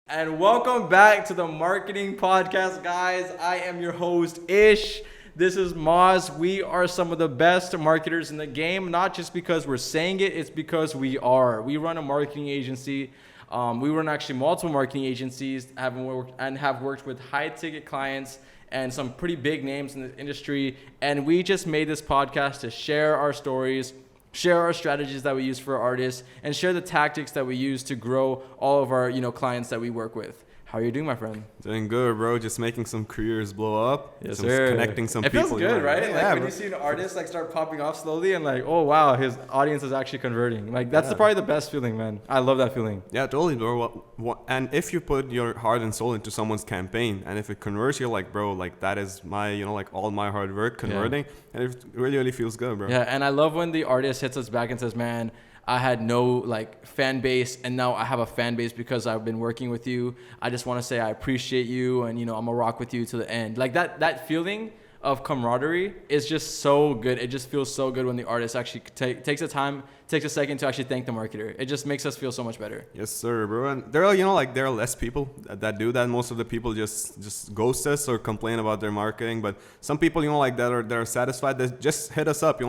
And welcome back to the Marketing Podcast, guys. I am your host, Ish. This is Moz. We are some of the best marketers in the game, not just because we're saying it, it's because we are. We run a marketing agency. We run actually multiple marketing agencies have worked with high-ticket clients and some pretty big names in the industry. And we just made this podcast to share our stories, share our strategies that we use for artists, and share the tactics that we use to grow all of our clients that we work with. How are you doing, my friend? Doing good, bro. Just making some careers blow up. Yes, just sir. Connecting some it people. It feels good, right? Yeah, When bro. you see an artist start popping off slowly and oh wow, his audience is actually converting. That's probably the best feeling, man. I love that feeling. Yeah, totally, bro. And if you put your heart and soul into someone's campaign, and if it converts, you're like, bro, that is my, all my hard work converting, and it really, really feels good, bro. Yeah, and I love when the artist hits us back and says, man, I had no fan base, and now I have a fan base because I've been working with you. I just want to say I appreciate you, and I'm gonna rock with you to the end. That feeling of camaraderie is just so good. It just feels so good when the artist actually takes a second to actually thank the marketer. It just makes us feel so much better. Yes, sir, bro. And there are there are less people that do that. Most of the people just ghost us or complain about their marketing. But some people that are satisfied, that just hit us up.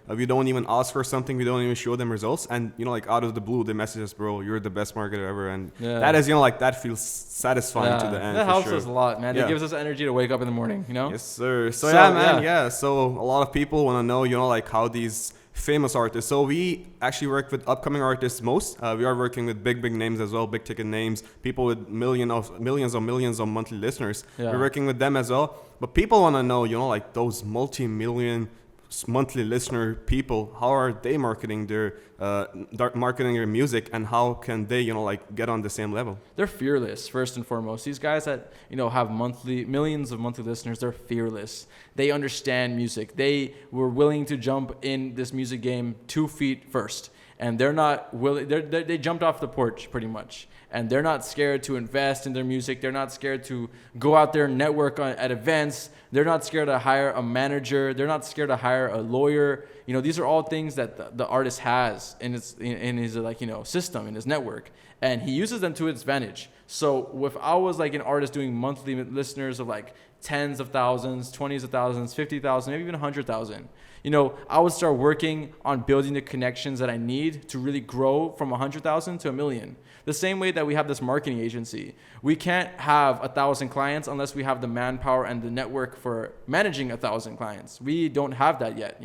We don't even ask for something, we don't even show them results, and out of the blue they message us, bro, you're the best marketer ever. And that is that feels satisfying to the end. That helps sure. us a lot, man. It gives us energy to wake up in the morning. Yes, sir. So yeah, man. Yeah. So a lot of people want to know how these famous artists. So we actually work with upcoming artists most. We are working with big names as well, big ticket names, people with millions of monthly listeners. Yeah. We're working with them as well. But people want to know, those multi-million monthly listener people, how are they marketing their music, and how can they get on the same level? They're fearless, first and foremost. These guys that have millions of monthly listeners, they're fearless. They understand music. They were willing to jump in this music game 2 feet first, and they're not willing. They jumped off the porch pretty much, and they're not scared to invest in their music. They're not scared to go out there and network at events. They're not scared to hire a manager. They're not scared to hire a lawyer. These are all things that the artist has in his system, in his network, and he uses them to its advantage. So if I was an artist doing monthly listeners of tens of thousands, 20s of thousands, 50,000, maybe even 100,000, I would start working on building the connections that I need to really grow from 100,000 to 1 million. The same way that we have this marketing agency. We can't have 1,000 clients unless we have the manpower and the network for managing 1,000 clients. We don't have that yet.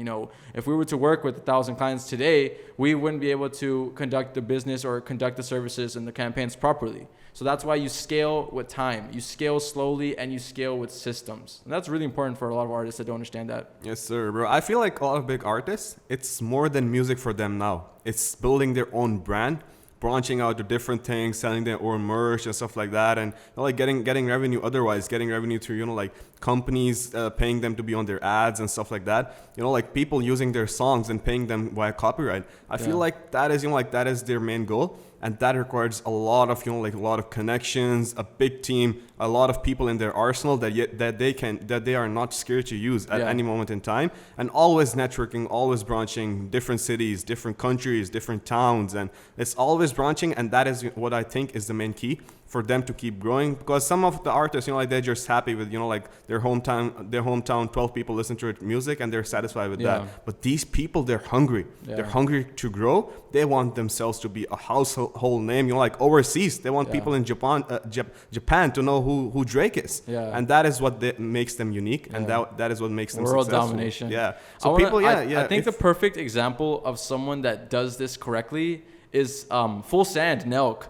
If we were to work with 1,000 clients today, we wouldn't be able to conduct the business or conduct the services and the campaigns properly. So that's why you scale with time. You scale slowly, and you scale with systems. And that's really important for a lot of artists that don't understand that. Yes, sir, bro. I feel like a lot of big artists, it's more than music for them now. It's building their own brand, branching out to different things, selling their own merch and stuff like that, and getting revenue otherwise, getting revenue through companies paying them to be on their ads and stuff like that. People using their songs and paying them via copyright. I feel like that is that is their main goal. And that requires a lot of a lot of connections, a big team, a lot of people in their arsenal that they are not scared to use at any moment in time, and always networking, always branching, different cities, different countries, different towns, and it's always branching. And that is what I think is the main key for them to keep growing, because some of the artists, they're just happy with, their hometown 12 people listen to music and they're satisfied with that. But these people, they're hungry. They're hungry to grow. They want themselves to be a household name, overseas. They want people in Japan to know who Drake is. And that is what makes them unique, and that is what makes them world successful. domination. Yeah. So I think the perfect example of someone that does this correctly is Full Sand, Nelk.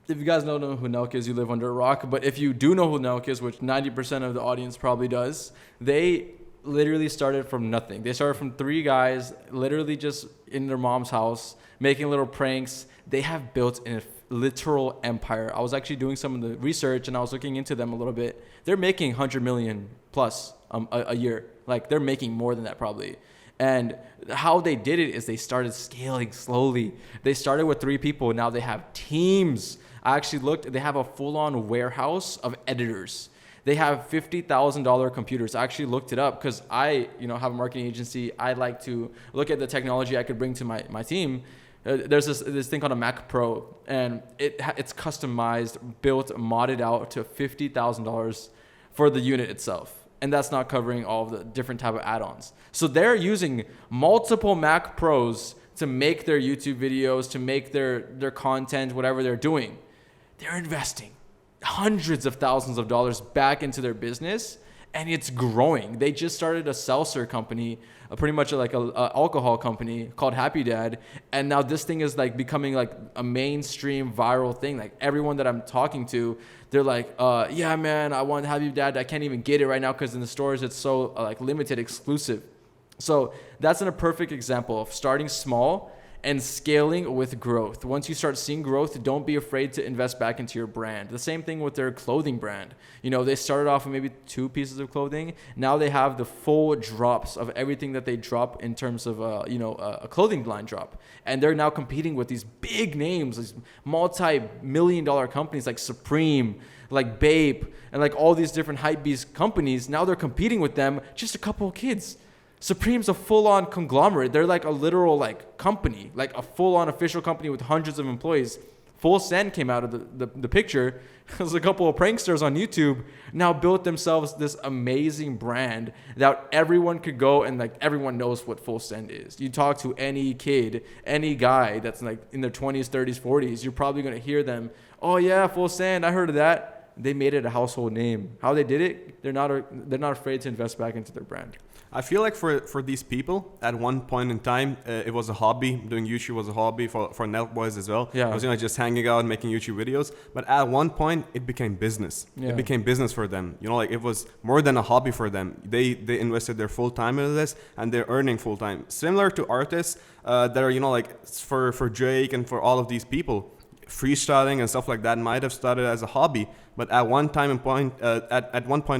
If you guys don't know who Nelk is, you live under a rock. But if you do know who Nelk is, which 90% of the audience probably does, they literally started from nothing. They started from 3 guys, literally just in their mom's house, making little pranks. They have built a literal empire. I was actually doing some of the research, and I was looking into them a little bit. They're making 100 million plus a year. They're making more than that probably. And how they did it is they started scaling slowly. They started with 3 people. Now they have teams. I actually looked. They have a full-on warehouse of editors. They have $50,000 computers. I actually looked it up because I have a marketing agency. I like to look at the technology I could bring to my team. There's this thing called a Mac Pro, and it's customized, built, modded out to $50,000 for the unit itself. And that's not covering all of the different type of add-ons. So they're using multiple Mac Pros to make their YouTube videos, to make their content, whatever they're doing. They're investing hundreds of thousands of dollars back into their business, and it's growing. They just started a seltzer company, pretty much like a alcohol company called Happy Dad, and now this thing is like becoming like a mainstream viral thing. Like everyone that I'm talking to, they're like, yeah, man, I want Happy Dad. I can't even get it right now because in the stores it's so like limited, exclusive. So that's a perfect example of starting small and scaling with growth. Once you start seeing growth, don't be afraid to invest back into your brand. The same thing with their clothing brand. You know, they started off with maybe 2 pieces of clothing. Now they have the full drops of everything that they drop in terms of, a clothing line drop. And they're now competing with these big names, these multi-million-dollar companies like Supreme, like Bape, and like all these different hypebeast companies. Now they're competing with them, just a couple of kids. Supreme's a full-on conglomerate. They're like a literal like company, like a full-on official company with hundreds of employees. Full Send came out of the picture. There's a couple of pranksters on YouTube now built themselves this amazing brand that everyone could go and like everyone knows what Full Send is. You talk to any kid, any guy that's like in their 20s, 30s, 40s, you're probably going to hear them, oh yeah, Full Send, I heard of that. They made it a household name. How they did it, they're not afraid to invest back into their brand. I feel like for these people, at one point in time, it was a hobby. Doing YouTube was a hobby for Net Boys as well. Yeah. I was just hanging out and making YouTube videos. But at one point, it became business. Yeah. It became business for them. Like it was more than a hobby for them. They invested their full time into this, and they're earning full time. Similar to artists that are like for Drake and for all of these people. Freestyling and stuff like that might have started as a hobby, but at one point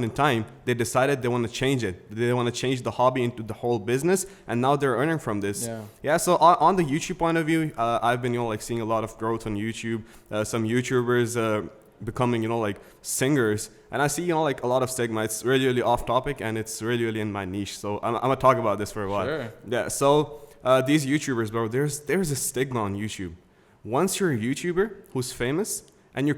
in time, they decided they want to change it. They want to change the hobby into the whole business, and now they're earning from this. Yeah. So on the YouTube point of view, I've been seeing a lot of growth on YouTube. Some YouTubers becoming like singers, and I see like a lot of Stigma. It's really, really off topic, and it's really, really in my niche. So I'm gonna talk about this for a while. Sure. Yeah. So these YouTubers, bro, there's a stigma on YouTube. Once you're a YouTuber who's famous and you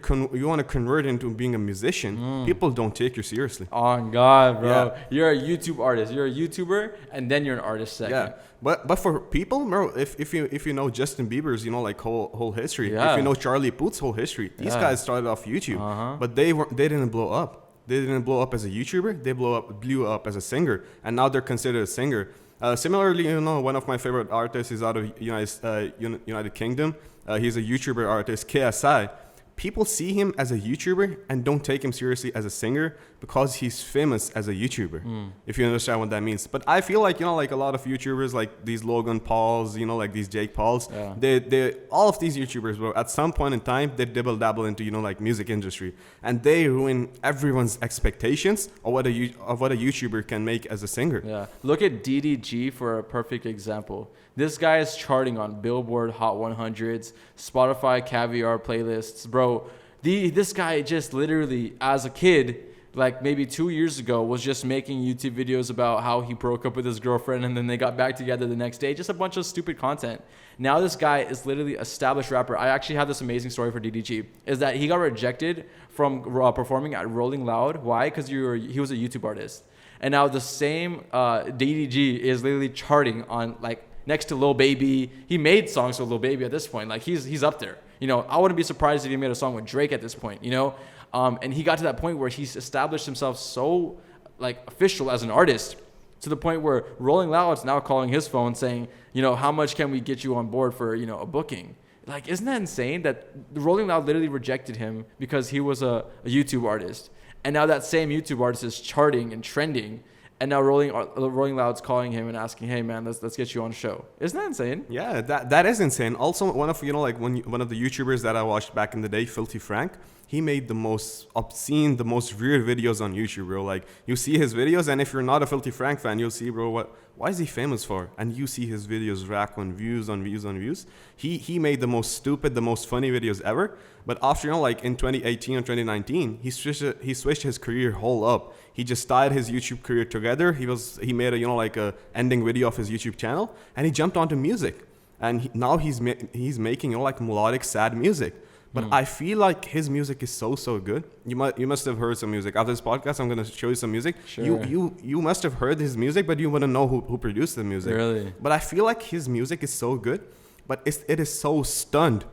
want to convert into being a musician, people don't take you seriously. On God, bro. Yeah. You're a YouTube artist. You're a YouTuber, and then you're an artist second. Yeah, but for people, bro, if you know Justin Bieber's like whole history, Yeah. if you know Charlie Puth's whole history, these guys started off YouTube, but they didn't blow up. They didn't blow up as a YouTuber. They blew up as a singer, and now they're considered a singer. Similarly, one of my favorite artists is out of United Kingdom. He's a YouTuber artist, KSI. People see him as a YouTuber and don't take him seriously as a singer because he's famous as a YouTuber, if you understand what that means. But I feel like, like a lot of YouTubers, like these Logan Pauls, like these Jake Pauls, they all of these YouTubers, bro, at some point in time, they dabble into, like music industry. And they ruin everyone's expectations of what a YouTuber can make as a singer. Yeah. Look at DDG for a perfect example. This guy is charting on Billboard Hot 100s, Spotify Caviar playlists. Bro, this guy just literally, as a kid, like maybe 2 years ago, was just making YouTube videos about how he broke up with his girlfriend and then they got back together the next day. Just a bunch of stupid content. Now this guy is literally an established rapper. I actually have this amazing story for DDG, is that he got rejected from performing at Rolling Loud. Why? Because he was a YouTube artist. And now the same DDG is literally charting on like next to Lil Baby. He made songs with Lil Baby at this point. Like he's up there. I wouldn't be surprised if he made a song with Drake at this point, and he got to that point where he's established himself so like official as an artist to the point where Rolling Loud's now calling his phone saying, how much can we get you on board for, a booking? Like, isn't that insane that Rolling Loud literally rejected him because he was a YouTube artist? And now that same YouTube artist is charting and trending. And now Rolling Loud's calling him and asking, "Hey man, let's get you on a show." Isn't that insane? Yeah, that is insane. Also, one of one of the YouTubers that I watched back in the day, Filthy Frank, he made the most obscene, the most weird videos on YouTube, bro. Like you see his videos, and if you're not a Filthy Frank fan, you'll see, bro, why is he famous for? And you see his videos rack on views on views on views. He made the most stupid, the most funny videos ever. But after in 2018 or 2019, he switched his career whole up. He just tied his YouTube career together. He made a ending video of his YouTube channel, and he jumped onto music. and now he's making, you know, like melodic sad music. But I feel like his music is so good. You must have heard some music. After this podcast, I'm gonna show you some music. Sure. You must have heard his music, but you wouldn't know who produced the music. Really? But I feel like his music is so good, but it is so stunned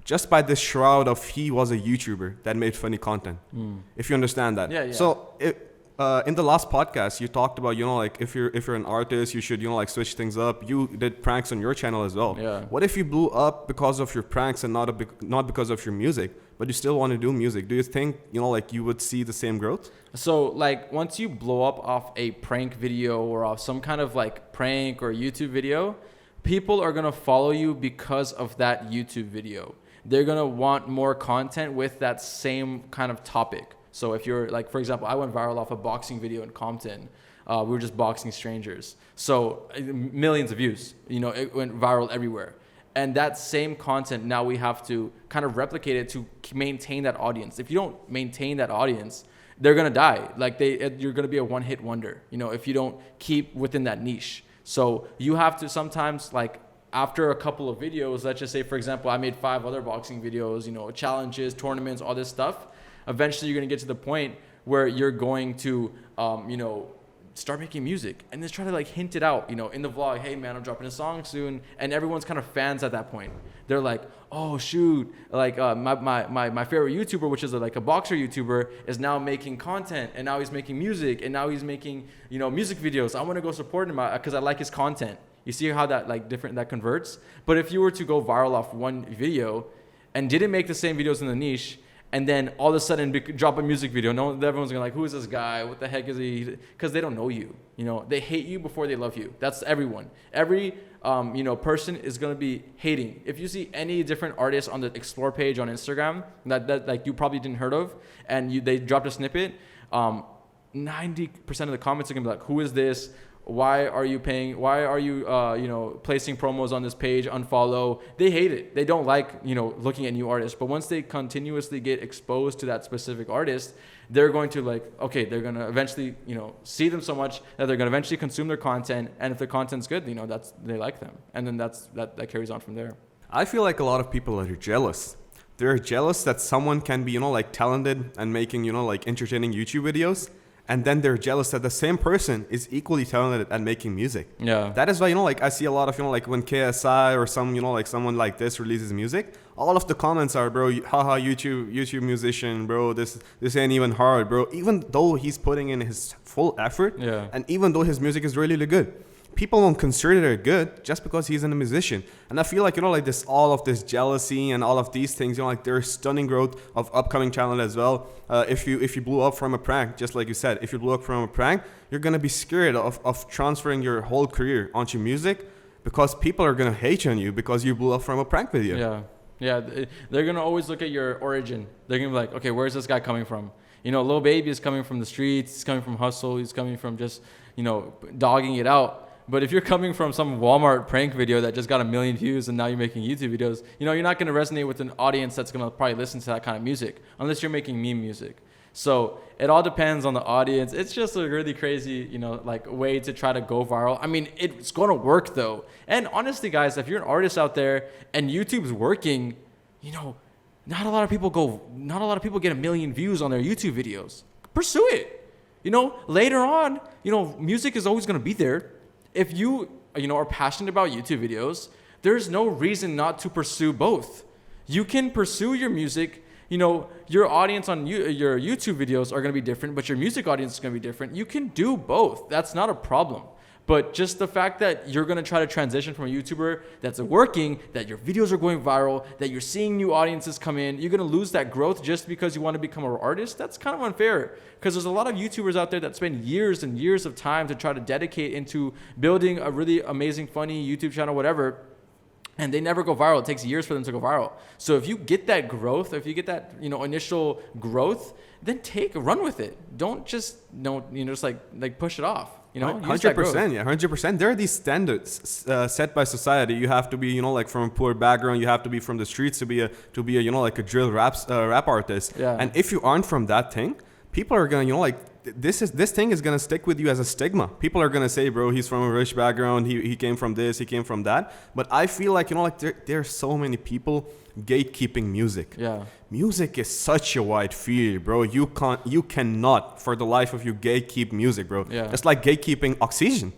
just by this shroud of he was a YouTuber that made funny content. If you understand that. Yeah. So in the last podcast, you talked about, you know, like if you're an artist, you should, you know, like switch things up. You did pranks on your channel as well. Yeah. What if you blew up because of your pranks and not because of your music, but you still want to do music? Do you think, you know, like you would see the same growth? So like once you blow up off a prank video or off some kind of like prank or YouTube video, people are gonna follow you because of that YouTube video. They're gonna want more content with that same kind of topic. So if you're like, for example, I went viral off a boxing video in Compton. We were just boxing strangers. So millions of views, you know, it went viral everywhere. And that same content, now we have to kind of replicate it to maintain that audience. If you don't maintain that audience, they're going to die. Like you're going to be a one-hit wonder, you know, if you don't keep within that niche. So you have to sometimes, like, after a couple of videos, let's just say, for example, I made 5 other boxing videos, you know, challenges, tournaments, all this stuff. Eventually, you're going to get to the point where you're going to, you know, start making music and then try to like hint it out, you know, in the vlog. Hey, man, I'm dropping a song soon. And everyone's kind of fans at that point. They're like, oh, shoot. Like my favorite YouTuber, which is like a boxer YouTuber, is now making content. And now he's making music. And now he's making, you know, music videos. I want to go support him because I like his content. You see how that like that converts? But if you were to go viral off one video and didn't make the same videos in the niche, and then all of a sudden drop a music video, everyone's gonna like, who is this guy? What the heck is he? Because they don't know you. You know, they hate you before they love you. That's everyone. Every you know, person is gonna be hating. If you see any different artist on the explore page on Instagram that like you probably didn't heard of, and they dropped a snippet, 90% of the comments are gonna be like, who is this? Why are you paying? Why are you, you know, placing promos on this page? Unfollow. They hate it. They don't like, you know, looking at new artists. But once they continuously get exposed to that specific artist, they're going to like, okay, they're going to eventually, you know, see them so much that they're going to eventually consume their content. And if their content's good, you know, they like them. And then that carries on from there. I feel like a lot of people are jealous. They're jealous that someone can be, you know, like talented and making, you know, like entertaining YouTube videos. And then they're jealous that the same person is equally talented at making music. Yeah. That is why, you know, like I see a lot of, you know, like when KSI or some, you know, like someone like this releases music, all of the comments are, bro, haha, YouTube musician, bro, this ain't even hard, bro. Even though he's putting in his full effort, and even though his music is really good, people won't consider it good just because he's a musician. And I feel like, you know, like all of this jealousy and all of these things, you know, like there's stunning growth of upcoming talent as well. If you blew up from a prank, just like you said, if you blew up from a prank, you're going to be scared of transferring your whole career onto music because people are going to hate on you because you blew up from a prank video. Yeah. They're going to always look at your origin. They're going to be like, okay, where's this guy coming from? You know, Lil Baby is coming from the streets. He's coming from hustle. He's coming from just, you know, dogging it out. But if you're coming from some Walmart prank video that just got 1 million views and now you're making YouTube videos, you know, you're not going to resonate with an audience that's going to probably listen to that kind of music unless you're making meme music. So it all depends on the audience. It's just a really crazy, you know, like way to try to go viral. I mean, it's going to work though. And honestly, guys, if you're an artist out there and YouTube's working, you know, not a lot of people get 1 million views on their YouTube videos. Pursue it. You know, later on, you know, music is always going to be there. If you know, are passionate about YouTube videos, there's no reason not to pursue both. You can pursue your music. You know, your audience on your YouTube videos are going to be different, but your music audience is going to be different. You can do both. That's not a problem. But just the fact that you're going to try to transition from a YouTuber that's working, that your videos are going viral, that you're seeing new audiences come in, you're going to lose that growth just because you want to become an artist. That's kind of unfair because there's a lot of YouTubers out there that spend years and years of time to try to dedicate into building a really amazing, funny YouTube channel, whatever. And they never go viral. It takes years for them to go viral. So if you get that growth, if you get that, you know, initial growth, then run with it. Don't just, just like push it off. You know, 100%, yeah, 100%. There are these standards set by society. You have to be, you know, like from a poor background. You have to be from the streets to be a you know, like a drill rap artist. Yeah. And if you aren't from that thing, people are gonna, you know, like this thing is gonna stick with you as a stigma. People are gonna say, bro, he's from a rich background. He came from this. He came from that. But I feel like, like there are so many people gatekeeping music. Yeah. Music is such a wide field, bro. You cannot for the life of you gatekeep music, bro. Yeah. It's like gatekeeping oxygen.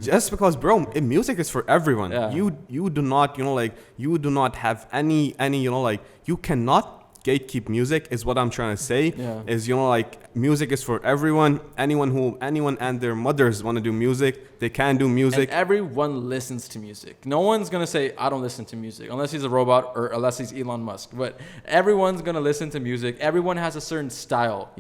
Just because, bro, music is for everyone. Yeah. You do not, you do not have any, you cannot gatekeep music is what I'm trying to say. Yeah. Is, music is for everyone. Anyone and their mothers want to do music, they can do music. And everyone listens to music. No one's going to say, I don't listen to music, unless he's a robot or unless he's Elon Musk. But everyone's going to listen to music. Everyone has a certain style.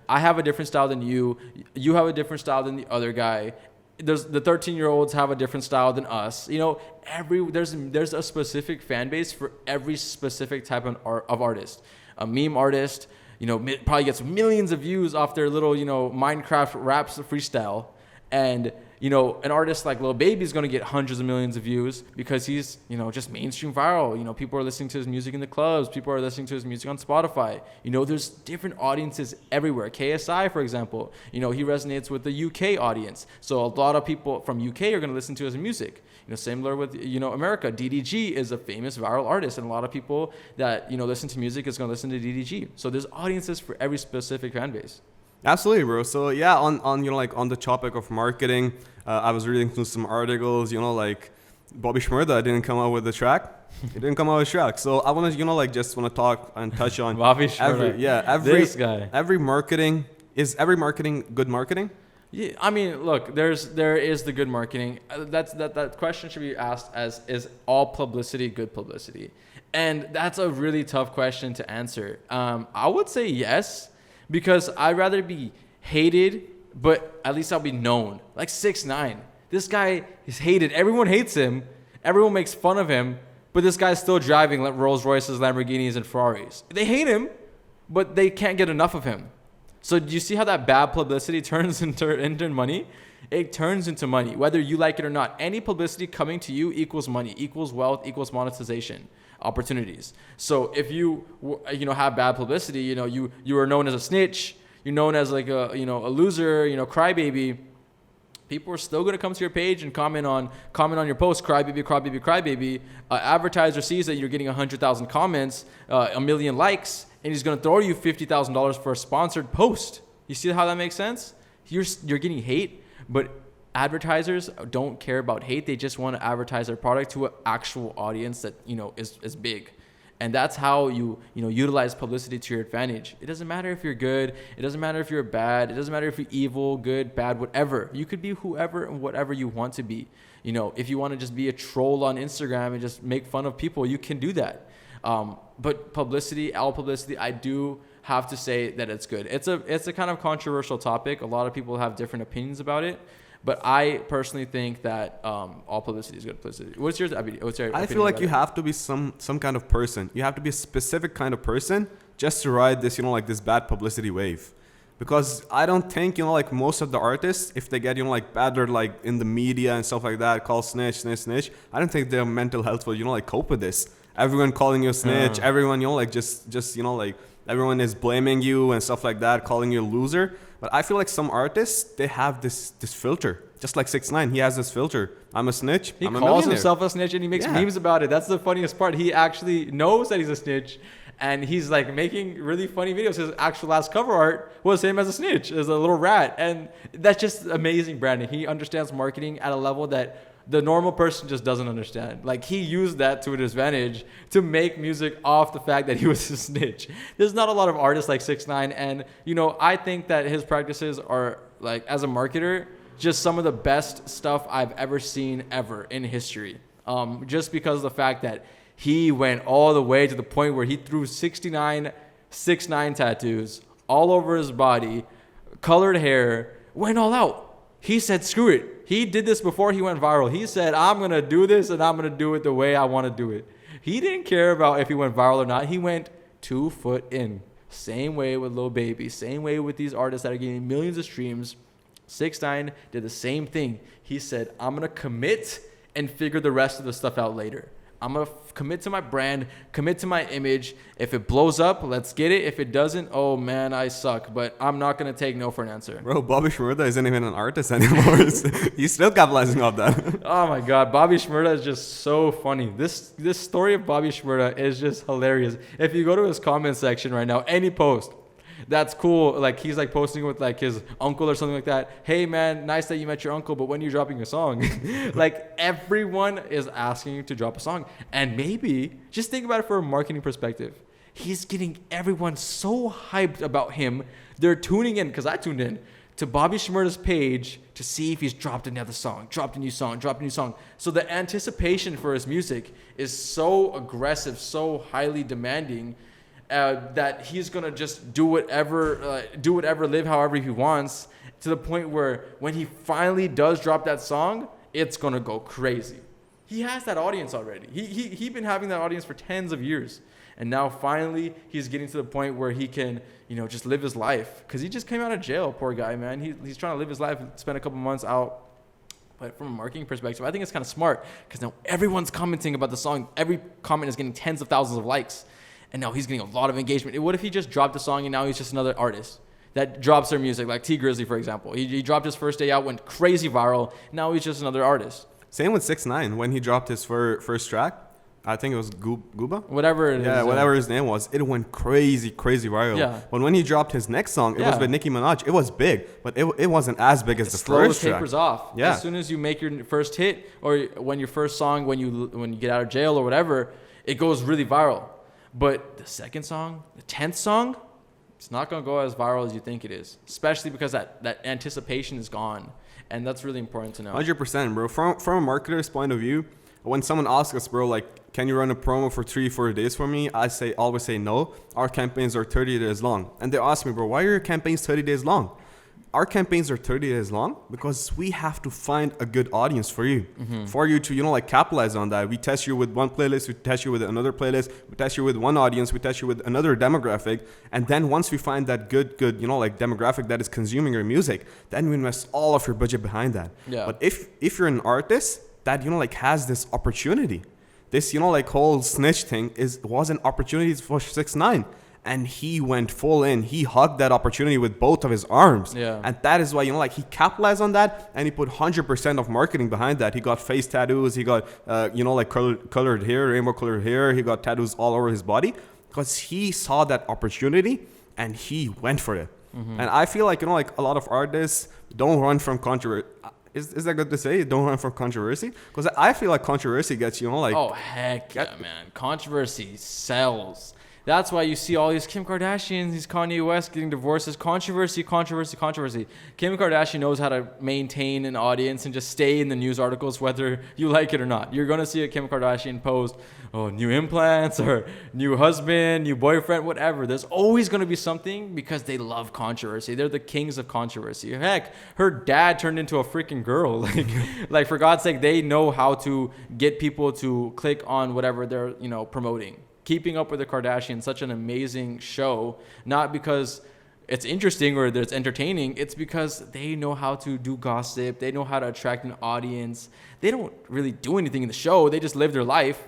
I have a different style than you. You have a different style than the other guy. There's the 13-year-olds have a different style than us. There's a specific fan base for every specific type of artist. A meme artist, probably gets millions of views off their little, Minecraft raps freestyle. And, an artist like Lil Baby is going to get hundreds of millions of views because he's, just mainstream viral. People are listening to his music in the clubs. People are listening to his music on Spotify. There's different audiences everywhere. KSI, for example, he resonates with the UK audience. So a lot of people from UK are going to listen to his music. Similar with, America. DDG is a famous viral artist, and a lot of people that, listen to music is going to listen to DDG. So there's audiences for every specific fan base. Absolutely, bro. So yeah, on on the topic of marketing, I was reading through some articles. Bobby Shmurda didn't come out with a track. He didn't come out with a track. So I want to just want to talk and touch on Bobby Shmurda. This guy. Every marketing good marketing? Yeah, I mean, look, there is the good marketing. That question should be asked as, is all publicity good publicity? And that's a really tough question to answer. I would say yes. Because I'd rather be hated, but at least I'll be known. Like 6ix9ine. This guy is hated. Everyone hates him. Everyone makes fun of him. But this guy's still driving Rolls Royces, Lamborghinis, and Ferraris. They hate him, but they can't get enough of him. So do you see how that bad publicity turns into money? It turns into money, whether you like it or not. Any publicity coming to you equals money, equals wealth, equals monetization opportunities. So if you have bad publicity, you are known as a snitch, you're known as like a loser, crybaby, people are still going to come to your page and comment on your post, crybaby, crybaby, crybaby. Advertiser sees that you're getting 100,000 comments, a million likes, and he's going to throw you $50,000 for a sponsored post. You see how that makes sense? You're getting hate, but advertisers don't care about hate. They just want to advertise their product to an actual audience that, is big. And that's how you utilize publicity to your advantage. It doesn't matter if you're good. It doesn't matter if you're bad. It doesn't matter if you're evil, good, bad, whatever. You could be whoever and whatever you want to be. If you want to just be a troll on Instagram and just make fun of people, you can do that. But all publicity, I do have to say that it's good. It's a kind of controversial topic. A lot of people have different opinions about it. But I personally think that all publicity is good publicity. What's your opinion? I feel like you have to be some kind of person. You have to be a specific kind of person just to ride this, this bad publicity wave. Because I don't think, most of the artists, if they get, bad or in the media and stuff like that, call snitch, I don't think their mental health will, cope with this. Everyone calling you a snitch, everyone, everyone is blaming you and stuff like that, calling you a loser. But I feel like some artists, they have this filter. Just like 6ix9ine, he has this filter. I'm a snitch. He I'm a calls millionaire. himself a snitch and he makes memes about it. That's the funniest part. He actually knows that he's a snitch. And he's making really funny videos. His actual last cover art was him as a snitch, as a little rat. And that's just amazing branding. He understands marketing at a level that the normal person just doesn't understand. He used that to his advantage to make music off the fact that he was a snitch. There's not a lot of artists like 6ix9ine. And, I think that his practices are, as a marketer, just some of the best stuff I've ever seen ever in history. Just because of the fact that he went all the way to the point where he threw 69 6ix9ine tattoos all over his body, colored hair, went all out. He said, screw it. He did this before he went viral. He said, I'm going to do this and I'm going to do it the way I want to do it. He didn't care about if he went viral or not. He went 2 foot in. Same way with Lil Baby. Same way with these artists that are getting millions of streams. 6ix9ine did the same thing. He said, I'm going to commit and figure the rest of the stuff out later. I'm going to commit to my brand, commit to my image. If it blows up, let's get it. If it doesn't, oh man, I suck. But I'm not going to take no for an answer. Bro, Bobby Shmurda isn't even an artist anymore. He's still capitalizing off that. Oh my God, Bobby Shmurda is just so funny. This story of Bobby Shmurda is just hilarious. If you go to his comment section right now, any post, that's cool. Like he's like posting with like his uncle or something like that. Hey man, nice that you met your uncle, but when are you dropping a song? Like everyone is asking you to drop a song. And maybe just think about it from a marketing perspective. He's getting everyone so hyped about him. They're tuning in, because I tuned in, to Bobby Shmurda's page to see if he's dropped another song, dropped a new song. So the anticipation for his music is so aggressive, so highly demanding, that he's gonna just do whatever, live however he wants, to the point where when he finally does drop that song, it's gonna go crazy. He has that audience already. He been having that audience for tens of years, and now finally he's getting to the point where he can, just live his life, because he just came out of jail. Poor guy, man. He's trying to live his life, spend a couple months out. But from a marketing perspective, I think it's kind of smart, because now everyone's commenting about the song. Every comment is getting tens of thousands of likes. And now he's getting a lot of engagement. What if he just dropped a song and now he's just another artist that drops their music, like T Grizzly, for example. He dropped his first day out, went crazy viral. Now he's just another artist. Same with 6ix9ine when he dropped his first track. I think it was Gooba? Whatever it is. Yeah, whatever his name was. It went crazy viral. Yeah. But when he dropped his next song, it was with Nicki Minaj. It was big, but it wasn't as big as the first track. It tapers off. Yeah. As soon as you make your first hit, or when your first song, when you get out of jail or whatever, it goes really viral. But the second song, the 10th song, it's not going to go as viral as you think it is, especially because that anticipation is gone. And that's really important to know. 100%, bro. From a marketer's point of view, when someone asks us, bro, like, can you run a promo for 3-4 days for me? I always say no. Our campaigns are 30 days long. And they ask me, bro, why are your campaigns 30 days long? Our campaigns are 30 days long because we have to find a good audience for you, for you to, capitalize on that. We test you with one playlist, we test you with another playlist, we test you with one audience, we test you with another demographic. And then once we find that good, demographic that is consuming your music, then we invest all of your budget behind that. Yeah. But if you're an artist that, has this opportunity, this, whole snitch thing was an opportunity for 6ix9ine. And he went full in. He hugged that opportunity with both of his arms. Yeah. And that is why, he capitalized on that, and he put 100% of marketing behind that. He got face tattoos. He got, colored hair, rainbow colored hair. He got tattoos all over his body because he saw that opportunity and he went for it. And I feel like, a lot of artists don't run from controversy. Is that good to say? Don't run from controversy? Because I feel like controversy gets, Oh, heck yeah, man. Controversy sells. That's why you see all these Kim Kardashians, these Kanye West getting divorces. Controversy. Kim Kardashian knows how to maintain an audience and just stay in the news articles whether you like it or not. You're going to see a Kim Kardashian post, new implants or new husband, new boyfriend, whatever. There's always going to be something because they love controversy. They're the kings of controversy. Heck, her dad turned into a freaking girl. Like for God's sake, they know how to get people to click on whatever they're, promoting. Keeping Up with the Kardashians, such an amazing show, not because it's interesting or that it's entertaining. It's because they know how to do gossip. They know how to attract an audience. They don't really do anything in the show. They just live their life.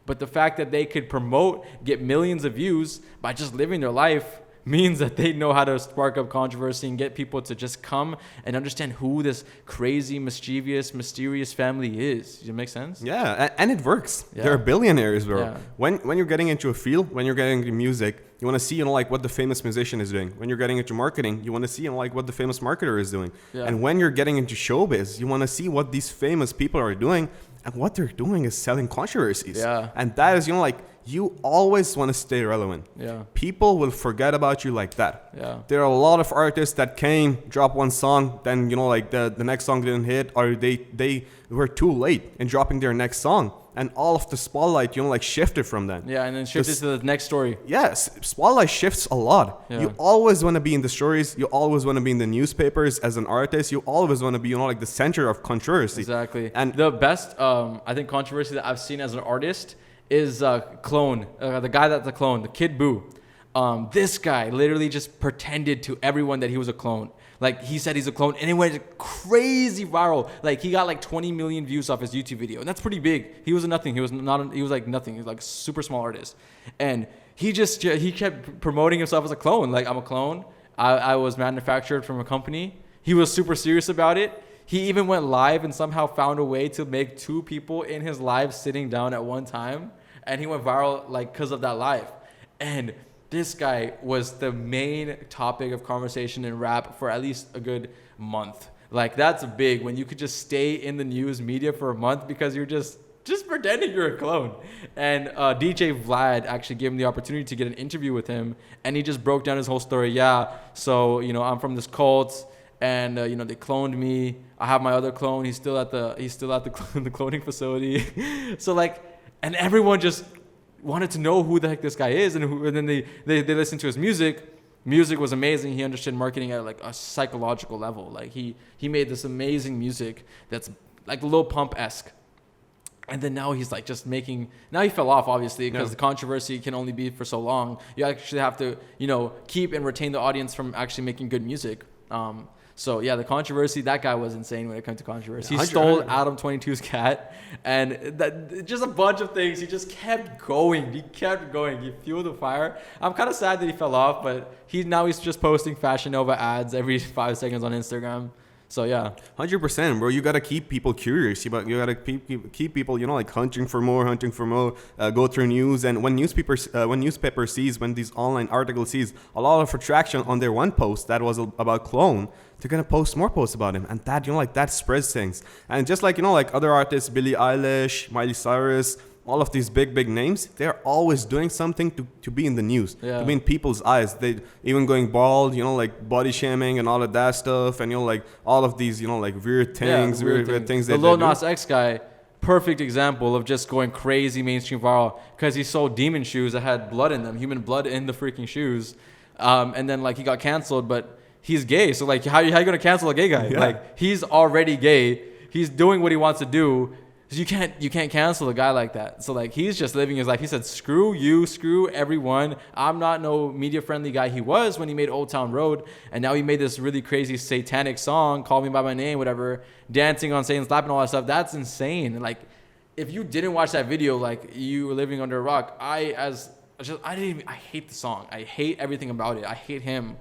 But the fact that they could promote, get millions of views by just living their life means that they know how to spark up controversy and get people to just come and understand who this crazy, mischievous, mysterious family is. Does it make sense? Yeah, and it works. Yeah. They're billionaires, bro. Yeah. When you're getting into a field, when you're getting into music, you want to see, what the famous musician is doing. When you're getting into marketing, you want to see, what the famous marketer is doing. Yeah. And when you're getting into showbiz, you want to see what these famous people are doing. And what they're doing is selling controversies. Yeah. And that is, you always want to stay relevant. Yeah. People will forget about you like that. Yeah. There are a lot of artists that drop one song, then, the next song didn't hit, or they were too late in dropping their next song. And all of the spotlight, shifted from them. Yeah, and then shifted to the next story. Yes, spotlight shifts a lot. Yeah. You always want to be in the stories. You always want to be in the newspapers as an artist. You always want to be, the center of controversy. Exactly. And the best, I think, controversy that I've seen as an artist is Clone. The guy that's the Clone, the Kid Boo. This guy literally just pretended to everyone that he was a clone. Like, he said he's a clone, and it went crazy viral. Like, he got like 20 million views off his YouTube video, and that's pretty big. He was a nothing. He was like nothing. He was like a super small artist, and he kept promoting himself as a clone. Like, I'm a clone. I was manufactured from a company. He was super serious about it. He even went live and somehow found a way to make 2 people in his live sitting down at one time, and he went viral like because of that live. And this guy was the main topic of conversation in rap for at least a good month. Like, that's big when you could just stay in the news media for a month because you're just pretending you're a clone. And DJ Vlad actually gave him the opportunity to get an interview with him, and he just broke down his whole story. Yeah, so, you know, I'm from this cult, and you know, they cloned me. I have my other clone. He's still at the the cloning facility. So, like, and everyone just wanted to know who the heck this guy is, and then they listened to his music. Music was amazing. He understood marketing at like a psychological level. Like, he made this amazing music that's like Lil Pump-esque. And then now he's like just making. Now he fell off, obviously, because the controversy can only be for so long. You actually have to, you know, keep and retain the audience from actually making good music. So yeah, the controversy, that guy was insane when it comes to controversy. He stole Adam 22's cat, and just a bunch of things. He just kept going. He fueled the fire. I'm kind of sad that he fell off, but he's just posting Fashion Nova ads every 5 seconds on Instagram. So yeah, 100%, bro. You gotta keep people curious. You gotta keep people, you know, like hunting for more. Go through news, and when newspaper sees, when these online articles sees a lot of attraction on their one post that was about clone, they're gonna post more posts about him, and that, you know, like, that spreads things. And just like, you know, like other artists, Billie Eilish, Miley Cyrus, all of these big names, they're always doing something to be in the news, to be in people's eyes. They even going bald, you know, like body shaming and all of that stuff, and, you know, like all of these, you know, like weird things. The Lil Nas X guy, perfect example of just going crazy mainstream viral because he sold demon shoes that had blood in them, human blood in the freaking shoes, and then like he got canceled, but he's gay, so like how you gonna cancel a gay guy? Yeah. Like, he's already gay. He's doing what he wants to do. You can't cancel a guy like that. So like, he's just living his life. He said, screw you, screw everyone. I'm not no media friendly guy. He was when he made Old Town Road, and now he made this really crazy satanic song, Call Me By My Name, whatever, dancing on Satan's lap and all that stuff. That's insane. Like, if you didn't watch that video, like, you were living under a rock. I hate the song. I hate everything about it. I hate him.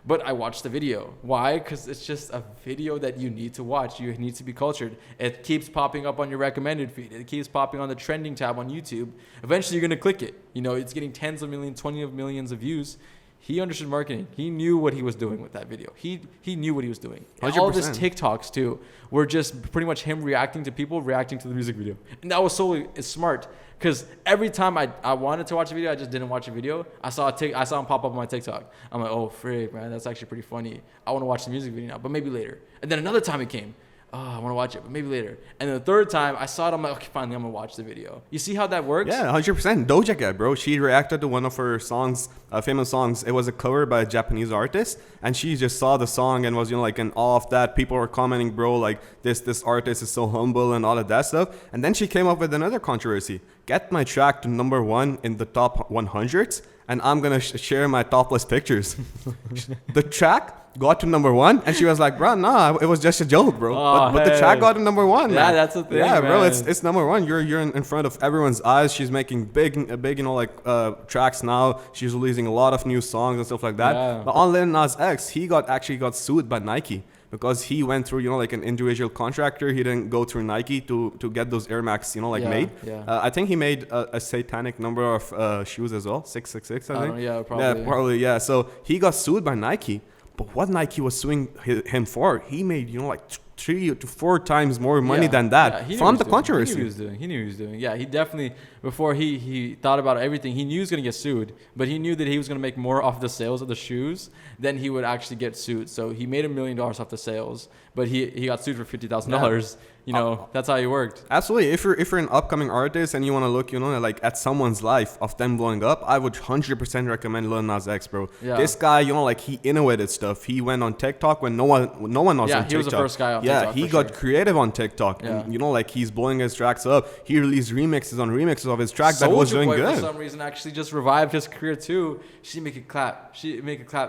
But I watched the video. Why? Because it's just a video that you need to watch. You need to be cultured. It keeps popping up on your recommended feed. It keeps popping on the trending tab on YouTube. Eventually, you're going to click it. You know, it's getting tens of millions, 20 of millions of views. He understood marketing. He knew what he was doing with that video. He knew what he was doing. And all of his TikToks, too, were just pretty much him reacting to people reacting to the music video. And that was so smart. Because every time I wanted to watch a video, I just didn't watch a video. I saw him pop up on my TikTok. I'm like, oh, frick, man, that's actually pretty funny. I want to watch the music video now, but maybe later. And then another time it came. Oh, I want to watch it, but maybe later. And then the third time I saw it, I'm like, okay, finally, I'm going to watch the video. You see how that works? Yeah, 100%. Doja Cat, bro. She reacted to one of her songs, famous songs. It was a cover by a Japanese artist, and she just saw the song and was, you know, like, in awe of that. People were commenting, bro, like, this artist is so humble and all of that stuff. And then she came up with another controversy. Get my track to number 1 in the top 100s, and I'm going to share my topless pictures. The track got to number 1, and she was like, bro, nah, it was just a joke, bro. But the track got to number 1, man. Yeah, that's the thing, yeah, bro, man. it's number 1. You're in front of everyone's eyes. She's making big, you know, like, tracks now. She's releasing a lot of new songs and stuff like that. Yeah. But on Lil Nas X, he actually got sued by Nike, because he went through, you know, like an individual contractor. He didn't go through Nike to get those Air Max, you know, like made. Yeah. I think he made a satanic number of shoes as well, 666, I think. Yeah, probably. Yeah, probably, yeah. So he got sued by Nike. But what Nike was suing him for, he made, you know, like 3 to 4 times more money than that from the controversy. He knew what he was doing. Yeah, he definitely, before he thought about everything, he knew he was going to get sued, but he knew that he was going to make more off the sales of the shoes than he would actually get sued. So he made $1 million off the sales, but he got sued for $50,000. You know, that's how he worked. Absolutely. If you're an upcoming artist and you want to look, like at someone's life of them blowing up, I would 100% recommend Lil Nas X, bro. Yeah. This guy, like he innovated stuff. He went on TikTok when no one was on TikTok. Yeah, he was the first guy on TikTok. He got creative on TikTok. Yeah. And, like he's blowing his tracks up. He released remixes on remixes of his track that was doing good. For some reason, actually just revived his career too. She Make It Clap.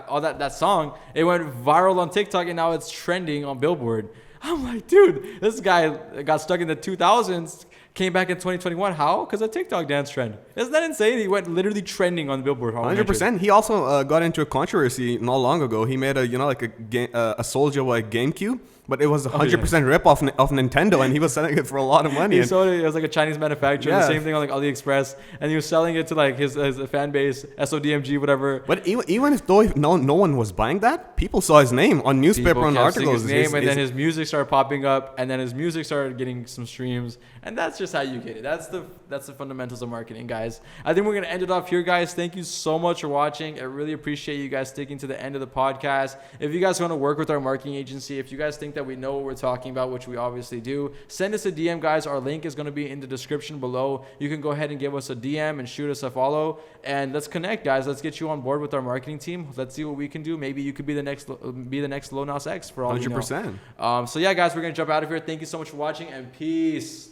All that song, it went viral on TikTok and now it's trending on Billboard. I'm like, dude, this guy got stuck in the 2000s, came back in 2021. How? Because of TikTok dance trend. Isn't that insane? He went literally trending on Billboard. 100%. He also got into a controversy not long ago. He made a Soulja Boy GameCube, but it was 100% rip off of Nintendo, and he was selling it for a lot of money. He sold it. It was like a Chinese manufacturer. Yeah. The same thing on like AliExpress, and he was selling it to like his fan base, SODMG, whatever. But even if no one was buying that, people saw his name on newspaper and articles. His name, and then his music started popping up, and then his music started getting some streams, and that's just how you get it. That's the fundamentals of marketing, guys. I think we're gonna end it off here, guys. Thank you so much for watching. I really appreciate you guys sticking to the end of the podcast. If you guys want to work with our marketing agency, if you guys think that we know what we're talking about, which we obviously do, send us a DM, guys. Our link is going to be in the description below. You can go ahead and give us a DM and shoot us a follow, and let's connect, guys. Let's get you on board with our marketing team. Let's see what we can do. Maybe you could be the next Lil Nas X for all 100%. we know. So yeah, guys, we're gonna jump out of here. Thank you so much for watching, and peace.